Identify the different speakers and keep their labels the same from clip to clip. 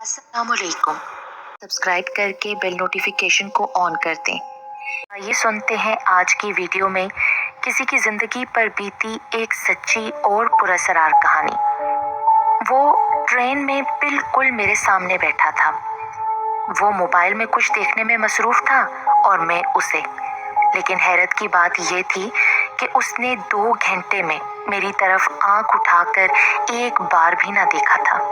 Speaker 1: अस्सलामुअलैकुम। सब्सक्राइब करके bell notification को ऑन कर दें। आइए सुनते हैं आज की वीडियो में किसी की जिंदगी पर बीती एक सच्ची और पुरअसरार कहानी। वो ट्रेन में बिल्कुल मेरे सामने बैठा था। वो मोबाइल में कुछ देखने में मसरूफ था और मैं उसे। लेकिन हैरत की बात ये थी कि उसने 2 घंटे में मेरी तरफ आंख उठाकर एक बार भी ना देखा था।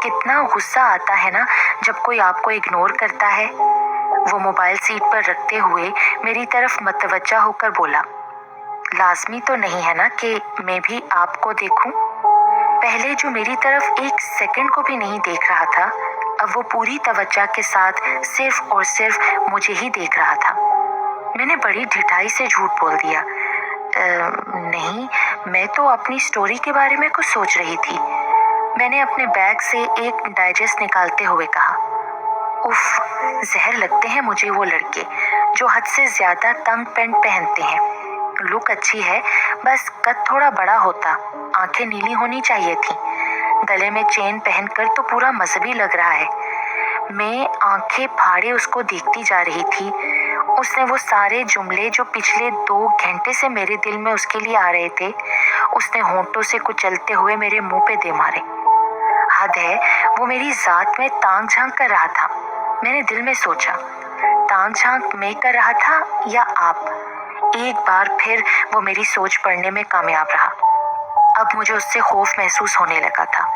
Speaker 1: कितना गुस्सा आता है ना जब कोई आपको इग्नोर करता है। वो मोबाइल सीट पर रखते हुए मेरी तरफ मतवज्जा होकर बोला, लाजमी तो नहीं है ना कि मैं भी आपको देखूं? पहले जो मेरी तरफ एक सेकंड को भी नहीं देख रहा था, अब वो पूरी तवज्जो के साथ सिर्फ और सिर्फ मुझे ही देख रहा था। मैंने बड़ी ढिठाई से झूठ बोल दिया, नहीं, मैं तो अपनी स्टोरी के बारे में कुछ सोच रही थी। मैंने अपने बैग से एक डाइजेस्ट निकालते हुए कहा, उफ, जहर लगते हैं मुझे वो लड़के जो हद से ज्यादा तंग पैंट पहनते हैं। लुक अच्छी है, बस कद थोड़ा बड़ा होता, आंखें नीली होनी चाहिए थी। गले में चेन पहनकर तो पूरा मजहबी लग रहा है। मैं आंखें फाड़े उसको देखती जा रही थी। उसने वो सारे जुमले जो पिछले 2 घंटे से मेरे दिल में उसके लिए आ रहे थे, उसने होंठों से कुचलते हुए मेरे मुंह पे दे मारे। हद है, वो मेरी जात में तांग झांक कर रहा था। मैंने दिल में सोचा, तांग झांक मैं कर रहा था या आप? एक बार फिर वो मेरी सोच पढ़ने में कामयाब रहा। अब मुझे उससे खौफ महसूस होने लगा था।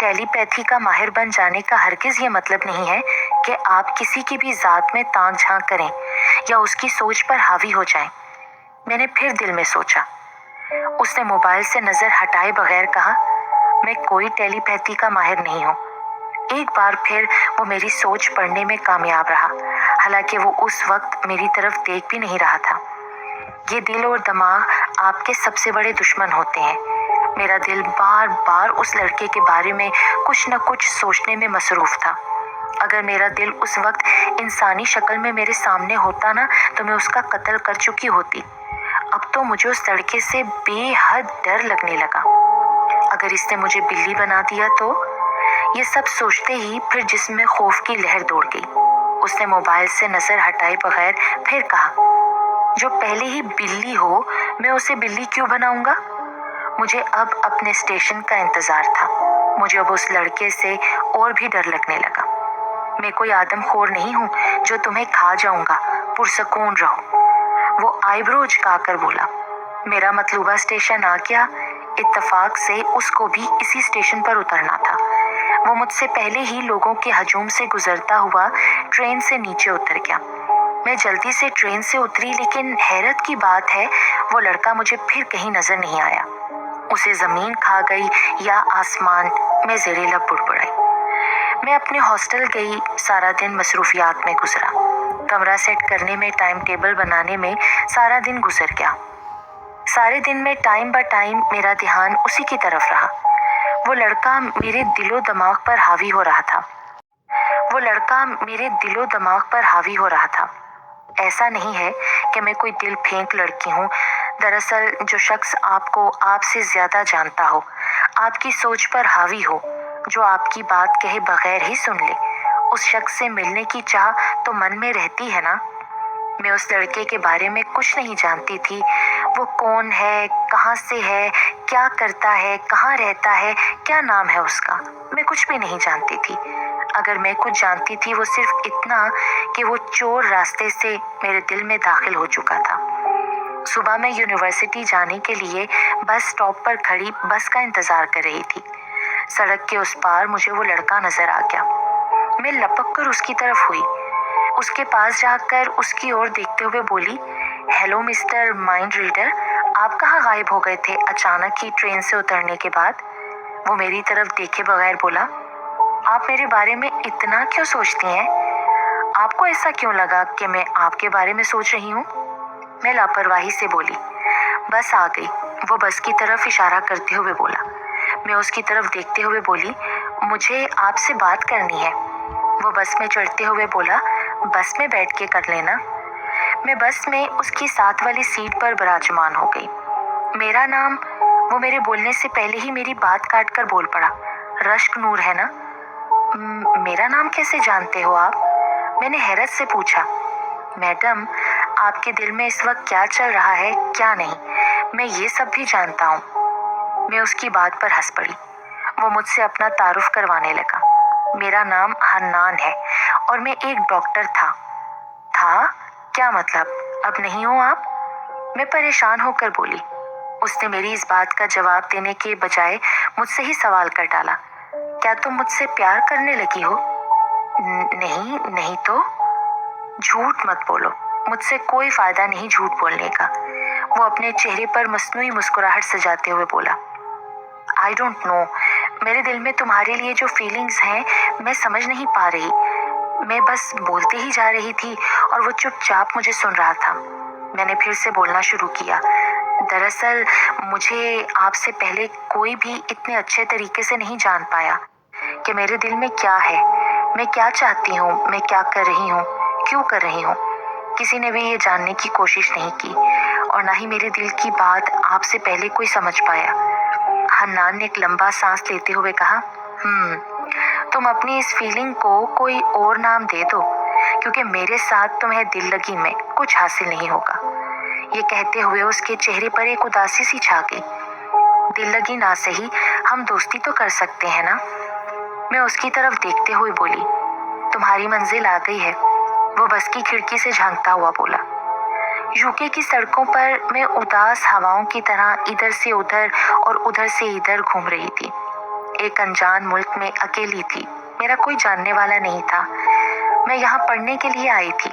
Speaker 1: टेलीपैथी का माहिर बन जाने का हरगिज ये मतलब नहीं है कि आप किसी की भी जात में तांग झांक करें या उसकी सोच पर हावी हो जाएं। मैंने फिर दिल में सोचा। उसने मोबाइल से नजर हटाए बगैर कहा, मैं कोई टेलीपैथी का माहिर नहीं हूँ। एक बार फिर वो मेरी सोच पढ़ने में कामयाब रहा, हालांकि वो उस वक्त मेरी तरफ देख भी नहीं रहा था। ये दिल और दिमाग आपके सबसे बड़े दुश्मन होते हैं। मेरा दिल बार बार उस लड़के के बारे में कुछ न कुछ सोचने में मसरूफ था। अगर मेरा दिल उस वक्त इंसानी शक्ल में मेरे सामने होता ना, तो मैं उसका कत्ल कर चुकी होती। अब तो मुझे उस लड़के से बेहद डर लगने लगा। अगर इसने मुझे बिल्ली बना दिया तो? ये सब सोचते ही फिर जिस्म में खौफ की लहर दौड़ गई। उसने मोबाइल से नजर हटाए बगैर फिर कहा, जो पहले ही बिल्ली हो, मैं उसे बिल्ली क्यों बनाऊंगा? मुझे अब अपने स्टेशन का इंतजार था। मुझे अब उस लड़के से और भी डर लगने लगा। मैं कोई आदमखोर नहीं हूँ जो तुम्हें खा जाऊंगा, पुरसकून रहो। वो आईब्रो उचकाकर बोला। मेरा मतलूबा स्टेशन आ गया। इत्तेफाक से उसको भी इसी स्टेशन पर उतरना था। वो मुझसे पहले ही लोगों के हजूम से गुजरता हुआ ट्रेन से नीचे उतर गया। मैं जल्दी से ट्रेन से उतरी, लेकिन हैरत की बात है, वो लड़का मुझे फिर कहीं नजर नहीं आया। उसे जमीन खा गई या आसमान, में ज़ेरे लब बुड़बुड़ाई। मैं अपने हॉस्टल गई। सारा दिन मसरूफियात में गुजरा। कमरा सेट करने में, टाइम टेबल बनाने में सारा दिन गुजर गया। सारे दिन में टाइम ब टाइम मेरा ध्यान उसी की तरफ रहा। वो लड़का मेरे दिलो दिमाग पर हावी हो रहा था। वो लड़का मेरे दिलो दिमाग पर हावी हो रहा था। ऐसा नहीं है कि मैं कोई दिल फेंक लड़की हूँ। दरअसल जो शख्स आपको आपसे ज्यादा जानता हो, आपकी सोच पर हावी हो, जो आपकी बात कहे बगैर ही सुन ले, उस शख्स से मिलने की चाह तो मन में रहती है ना। मैं उस लड़के के बारे में कुछ नहीं जानती थी। वो कौन है, कहाँ से है, क्या करता है, कहाँ रहता है, क्या नाम है उसका, मैं कुछ भी नहीं जानती थी। अगर मैं कुछ जानती थी वो सिर्फ इतना कि वो चोर रास्ते से मेरे दिल में दाखिल हो चुका था। सुबह मैं यूनिवर्सिटी जाने के लिए बस स्टॉप पर खड़ी बस का इंतजार कर रही थी। सड़क के उस पार मुझे वो लड़का नजर आ गया। मैं लपक कर उसकी तरफ हुई। उसके पास जाकर उसकी ओर देखते हुए बोली, हेलो मिस्टर माइंड रीडर, आप कहाँ गायब हो गए थे अचानक ही ट्रेन से उतरने के बाद? वो मेरी तरफ देखे बगैर बोला, आप मेरे बारे में इतना क्यों सोचती हैं? आपको ऐसा क्यों लगा कि मैं आपके बारे में सोच रही हूँ? मैं लापरवाही से बोली, बस आ गई। वो बस की तरफ इशारा करते हुए बोला। मैं उसकी तरफ देखते हुए बोली, मुझे आपसे बात करनी है। वो बस में चढ़ते हुए बोला, बस में बैठ के कर लेना। मैं बस में उसकी साथ वाली सीट पर विराजमान हो गई। मेरा नाम? वो मेरे बोलने से पहले ही मेरी बात काट कर बोल पड़ा, रश्क नूर है ना? मेरा नाम कैसे जानते हो आप? मैंने हैरत से पूछा। मैडम, आपके दिल में इस वक्त क्या चल रहा है क्या नहीं, मैं ये सब भी जानता हूँ। मैं उसकी बात पर हंस पड़ी। वो मुझसे अपना तारुफ करवाने लगा। मेरा नाम हन्नान है और मैं एक डॉक्टर था। क्या मतलब? अब नहीं हो आप? मैं परेशान होकर बोली। उसने मेरी इस बात का जवाब देने के बजाय मुझसे ही सवाल कर डाला। क्या तुम मुझसे प्यार करने लगी हो? नहीं नहीं तो। झूठ मत बोलो, मुझसे कोई फायदा नहीं झूठ बोलने का। वो अपने चेहरे पर मस्नूई मुस्कुराहट सजाते हुए बोला। आई डोंट नो, मेरे दिल में तुम्हारे लिए जो फीलिंग्स हैं मैं समझ नहीं पा रही। मैं बस बोलते ही जा रही थी और वो चुपचाप मुझे सुन रहा था। मैंने फिर से बोलना शुरू किया। दरअसल मुझे आपसे पहले कोई भी इतने अच्छे तरीके से नहीं जान पाया कि मेरे दिल में क्या है, मैं क्या चाहती हूँ, मैं क्या कर रही हूँ, क्यों कर रही हूँ। किसी ने भी ये जानने की कोशिश नहीं की और ना ही मेरे दिल की बात आपसे पहले कोई समझ पाया। हन्नान ने एक लंबा सांस लेते हुए कहा, तुम अपनी इस फीलिंग को कोई और नाम दे दो, क्योंकि मेरे साथ तुम्हें दिल लगी में कुछ हासिल नहीं होगा। ये कहते हुए उसके चेहरे पर एक उदासी सी छा गई। दिल लगी ना सही, हम दोस्ती तो कर सकते हैं ना? मैं उसकी तरफ देखते हुए बोली, तुम्हारी मंजिल आ गई है। वो बस की खिड़की से झांकता हुआ बोला। यूके की सड़कों पर मैं उदास हवाओं की तरह इधर से उधर और उधर से इधर घूम रही थी। एक अनजान मुल्क में अकेली थी। मेरा कोई जानने वाला नहीं था। मैं यहाँ पढ़ने के लिए आई थी।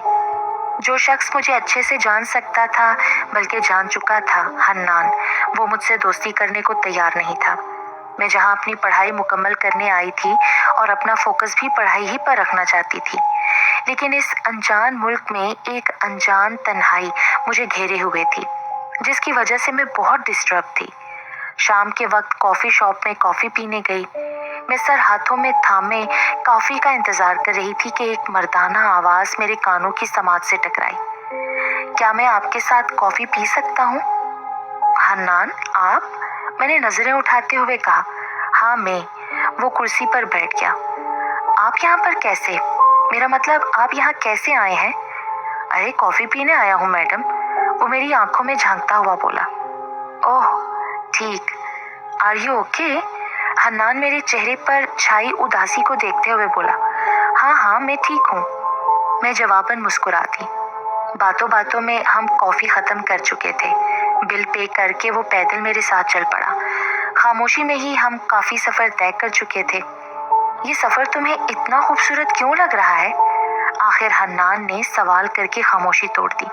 Speaker 1: जो शख्स मुझे अच्छे से जान सकता था, बल्कि जान चुका था, हन्नान, वो मुझसे दोस्ती करने को तैयार नहीं था। मैं जहाँ अपनी पढ़ाई मुकम्मल करने आई थी और अपना फोकस भी पढ़ाई ही पर रखना चाहती थी, लेकिन इस अनजान मुल्क में एक अनजान तन्हाई मुझे घेरे हुए थी, जिसकी वजह से मैं बहुत डिस्टर्ब थी। शाम के वक्त कॉफ़ी शॉप में कॉफ़ी पीने गई। मैं सर हाथों में थामे कॉफ़ी का इंतज़ार कर रही थी कि एक मर्दाना आवाज़ मेरे कानों की समात से टकराई। क्या मैं आपके साथ कॉफ़ी पी सकता हूँ? हन्नान, आप? मैंने नज़रें उठाते हुए कहा। हाँ मैं। वो कुर्सी पर बैठ गया। आप यहाँ पर कैसे? मेरा मतलब आप यहाँ कैसे आए हैं? अरे कॉफ़ी पीने आया हूँ मैडम, वो मेरी आंखों में झांकता हुआ बोला। ओह ठीक, आर यू ओके? हन्नान मेरे चेहरे पर छाई उदासी को देखते हुए बोला। हाँ मैं ठीक हूँ। मैं जवाबन मुस्कुरा दी। बातों बातों में हम कॉफ़ी ख़त्म कर चुके थे। बिल पे करके वो पैदल मेरे साथ चल पड़ा। खामोशी में ही हम काफ़ी सफ़र तय कर चुके थे। ये सफ़र तुम्हें इतना खूबसूरत क्यों लग रहा है? आखिर हन्नान ने सवाल करके खामोशी तोड़ दी।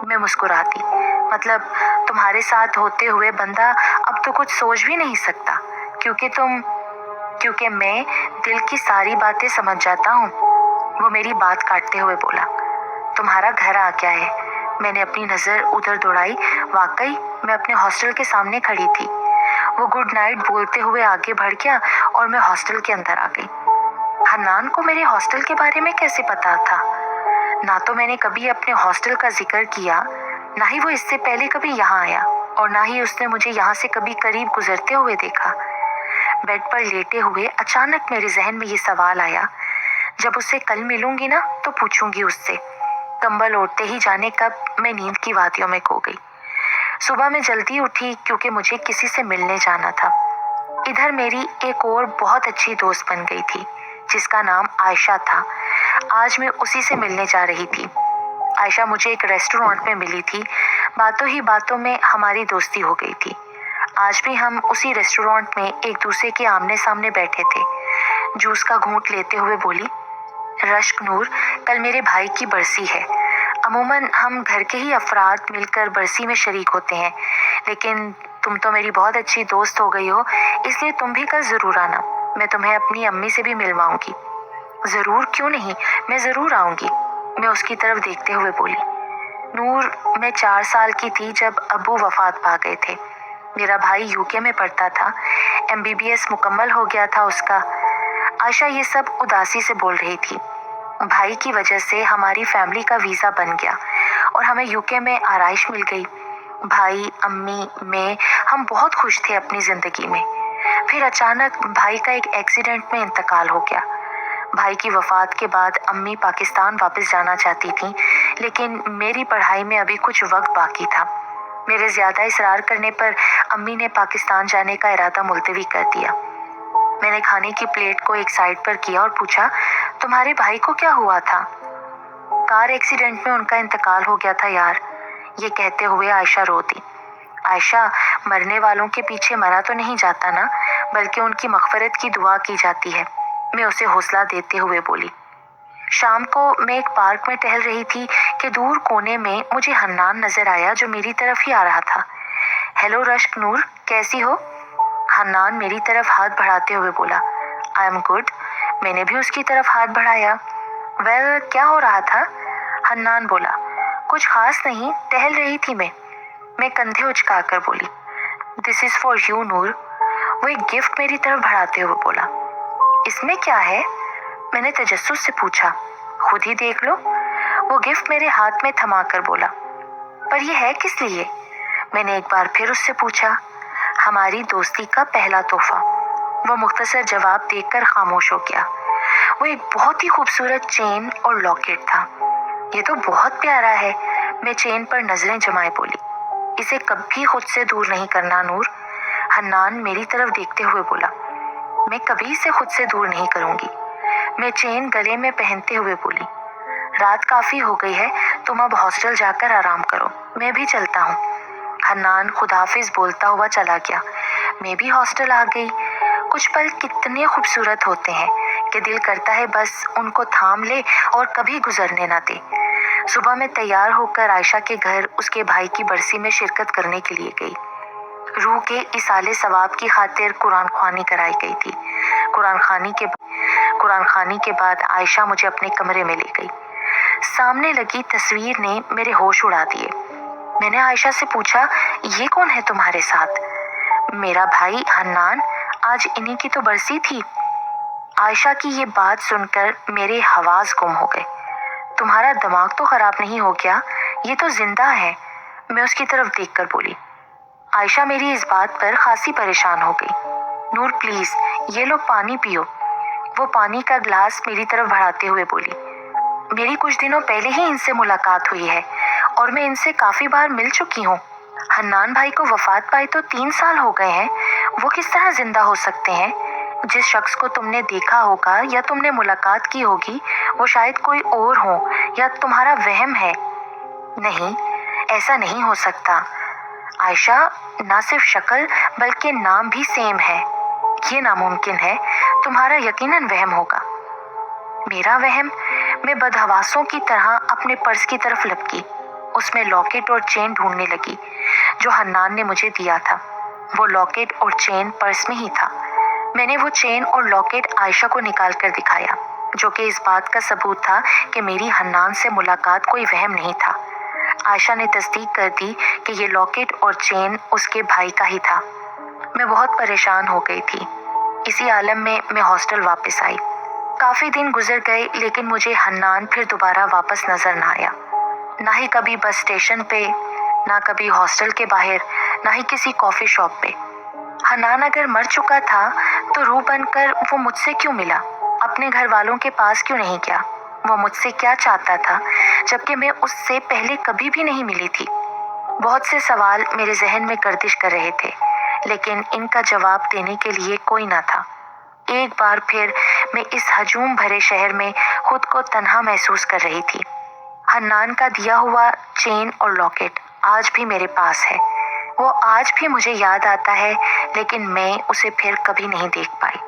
Speaker 1: मैं मुस्कुरा दी। मतलब तुम्हारे साथ होते हुए बंदा अब तो कुछ सोच भी नहीं सकता, क्योंकि मैं दिल की सारी बातें समझ जाता हूँ। वो मेरी बात काटते हुए बोला। तुम्हारा घर आ गया है। मैंने अपनी नज़र उधर दौड़ाई। वाकई मैं अपने हॉस्टल के सामने खड़ी थी। वो गुड नाइट बोलते हुए आगे बढ़ गया और मैं हॉस्टल के अंदर आ गई। हन्नान को मेरे हॉस्टल के बारे में कैसे पता था? ना तो मैंने कभी अपने हॉस्टल का जिक्र किया, ना ही वो इससे पहले कभी यहाँ आया, और ना ही उसने मुझे यहाँ से कभी करीब गुजरते हुए देखा। बेड पर लेटे हुए अचानक मेरे जहन में ये सवाल आया, जब उससे कल मिलूंगी ना तो पूछूंगी उससे। कंबल ओढ़ते ही जाने कब मैं नींद की वादियों में खो गई। सुबह मैं जल्दी उठी क्योंकि मुझे किसी से मिलने जाना था। इधर मेरी एक और बहुत अच्छी दोस्त बन गई थी, जिसका नाम आयशा था। आज मैं उसी से मिलने जा रही थी। आयशा मुझे एक रेस्टोरेंट में मिली थी। बातों ही बातों में हमारी दोस्ती हो गई थी। आज भी हम उसी रेस्टोरेंट में एक दूसरे के आमने सामने बैठे थे। जूस का घूंट लेते हुए बोली, रश्क नूर, कल मेरे भाई की बरसी है। अमूमन हम घर के ही अफराद मिलकर बरसी में शरीक होते हैं, लेकिन तुम तो मेरी बहुत अच्छी दोस्त हो गई हो, इसलिए तुम भी कल ज़रूर आना। मैं तुम्हें अपनी अम्मी से भी मिलवाऊंगी। ज़रूर, क्यों नहीं, मैं ज़रूर आऊंगी। मैं उसकी तरफ देखते हुए बोली। नूर, मैं 4 साल की थी जब अब्बू वफात पा गए थे। मेरा भाई यूके में पढ़ता था। MBBS मुकम्मल हो गया था उसका। आयशा ये सब उदासी से बोल रही थी। भाई की वजह से हमारी फैमिली का वीज़ा बन गया और हमें यूके में आराइश मिल गई। भाई, अम्मी, मैं, हम बहुत खुश थे अपनी ज़िंदगी में। फिर अचानक भाई का एक एक्सीडेंट में इंतकाल हो गया। भाई की वफात के बाद अम्मी पाकिस्तान वापस जाना चाहती थीं, लेकिन मेरी पढ़ाई में अभी कुछ वक्त बाकी था। मेरे ज़्यादा इसरार करने पर अम्मी ने पाकिस्तान जाने का इरादा मुलतवी कर दिया। मैंने खाने की प्लेट को एक साइड पर किया और पूछा, तुम्हारे भाई को क्या हुआ था? कार एक्सीडेंट में उनका इंतकाल हो गया था यार। ये कहते हुए आयशा रो दी। आयशा, मरने वालों के पीछे मरा तो नहीं जाता ना, बल्कि उनकी मग़फ़िरत की दुआ की जाती है, मैं उसे हौसला देते हुए बोली। शाम को मैं एक पार्क में टहल रही थी कि दूर कोने में मुझे हन्नान नजर आया जो मेरी तरफ ही आ रहा था। हेलो रश्क नूर, कैसी हो? हन्नान मेरी तरफ हाथ बढ़ाते हुए बोला। I am good. मैंने भी उसकी तरफ हाथ बढ़ाया। वेल, क्या हो रहा था? हन्नान बोला। कुछ खास नहीं, टहल रही थी मैं कंधे उचकाकर बोली। दिस इज फॉर यू नूर। वो एक गिफ्ट मेरी तरफ बढ़ाते हुए बोला। इसमें क्या है? मैंने तजस्सुस से पूछा। खुद ही देख लो, वो गिफ्ट मेरे हाथ में थमाकर बोला। पर यह है किस लिए? मैंने एक बार फिर उससे पूछा। हमारी दोस्ती का पहला तोहफा। वो मुख्तसर जवाब देकर खामोश हो गया। वो एक बहुत ही खूबसूरत चेन और लॉकेट था। ये तो बहुत प्यारा है। मैं चेन पर नजरें जमाए बोली। इसे कभी खुद से दूर नहीं करना नूर। हन्नान मेरी तरफ देखते हुए बोला। मैं कभी इसे खुद से दूर नहीं करूंगी। मैं चेन गले में पहनते हुए बोली। रात काफी हो गई है, तुम अब हॉस्टल जाकर आराम करो, मैं भी चलता हूँ। हन्नान खुदाफिज बोलता हुआ चला गया। मैं भी हॉस्टल आ गई। कुछ पल कितने खूबसूरत होते हैं कि दिल करता है बस उनको थाम ले और कभी गुजरने ना दे। सुबह मैं तैयार होकर आयशा के घर उसके भाई की बरसी में शिरकत करने के लिए गई। रूह के इसाले सवाब की खातिर कुरान ख्वानी कराई गई थी। कुरान खानी के बाद आयशा मुझे अपने कमरे में ले गई। सामने लगी तस्वीर ने मेरे होश उड़ा दिए। मैंने आयशा से पूछा, ये कौन है तुम्हारे साथ? मेरा भाई हन्नान, आज इन्हीं की तो बरसी थी। आयशा की ये बात सुनकर मेरे हवास गुम हो गए। तुम्हारा दिमाग तो खराब नहीं हो गया? ये तो जिंदा है, मैं उसकी तरफ देखकर बोली। आयशा मेरी इस बात पर खासी परेशान हो गई। नूर प्लीज, ये लो पानी पियो। वो पानी का ग्लास मेरी तरफ बढ़ाते हुए बोली। मेरी कुछ दिनों पहले ही इनसे मुलाकात हुई है और मैं इनसे काफी बार मिल चुकी हूँ। हन्नान भाई को वफात पाए तो 3 साल हो गए हैं। वो किस तरह जिंदा हो सकते हैं? जिस शख्स को तुमने देखा होगा या तुमने मुलाकात की होगी, वो शायद कोई और हो या तुम्हारा वहम है। नहीं, ऐसा नहीं हो सकता आयशा। ना सिर्फ शक्ल बल्कि नाम भी सेम है। ये नामुमकिन है, तुम्हारा यकीनन वहम होगा। मेरा वहम? मैं बदहवासों की तरह अपने पर्स की तरफ लपकी। उसमें लॉकेट और चेन ढूंढने लगी जो हन्नान ने मुझे दिया था। वो लॉकेट और चेन पर्स में ही था। मैंने वो चेन और लॉकेट आयशा को निकाल कर दिखाया, जो कि इस बात का सबूत था कि मेरी हन्नान से मुलाकात कोई वहम नहीं था। आयशा ने तस्दीक कर दी कि ये लॉकेट और चेन उसके भाई का ही था। मैं बहुत परेशान हो गई थी। इसी आलम में मैं हॉस्टल वापस आई। काफी दिन गुजर गए, लेकिन मुझे हन्नान फिर दोबारा वापस नजर ना आया। ना ही कभी बस स्टेशन पे, ना कभी हॉस्टल के बाहर, ना ही किसी कॉफी शॉप पे। हन्नान अगर मर चुका था तो रूह बनकर वो मुझसे क्यों मिला? अपने घर वालों के पास क्यों नहीं गया? वो मुझसे क्या चाहता था, जबकि मैं उससे पहले कभी भी नहीं मिली थी? बहुत से सवाल मेरे जहन में गर्दिश कर रहे थे, लेकिन इनका जवाब देने के लिए कोई ना था। एक बार फिर मैं इस हजूम भरे शहर में खुद को तन्हा महसूस कर रही थी। हन्नान का दिया हुआ चेन और लॉकेट आज भी मेरे पास है। वो आज भी मुझे याद आता है, लेकिन मैं उसे फिर कभी नहीं देख पाई।